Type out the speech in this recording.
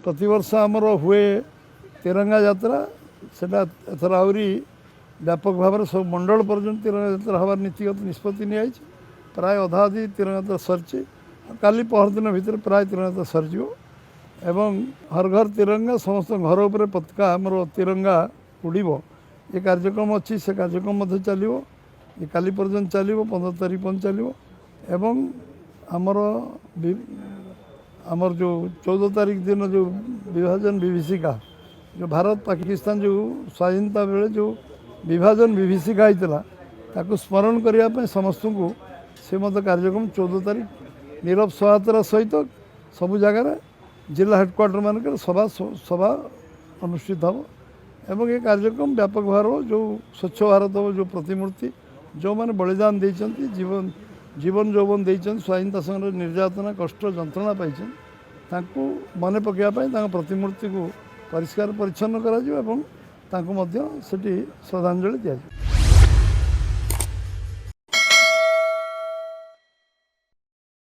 प्रतिवर्ष आमर हुए तिरंगा यात्रा सेटा एथर आहरी व्यापक भाव में सब मंडल पर्यटन तिरंगा यात्रा हमार नीतिगत निष्पत्ति नि प्राय अधा अधी तिरंगा यात्रा सरची काली पहर दिन भितर प्राय तिरंगा यात्रा सरज एवं हर घर तिरंगा समस्त घर उपर पताका आमर तिरंगा उड़ब ये कार्यक्रम अच्छी से कार्यक्रम चलो ये काली पर्यटन चलो 15 तारीख पर्यटन चलो एवं आमर जो 14 तारीख दिन जो विभाजन विभीषिका जो भारत पाकिस्तान जो स्वाधीनता बेले जो विभाजन विभीषिका होता ताकू स्मरण करने समस्त को से मत कार्यक्रम 14 तारीख नीरव सहायतार सहित सबू जगार जिला हेडक्वार्टर मानक सभा सभा अनुष्ठित हम एवं ये कार्यक्रम व्यापक भाव जो स्वच्छ भारत जो प्रतिमूर्ति जो मैंने बलिदान देते जीवन जीवन यौवन देते स्वाधीनता संग्राम निर्यातना कष्ट जंत्रणा पाई मन पकड़ाई प्रतिमूर्ति को परिष्कार परिच्छन्न करा श्रद्धांजलि दिया।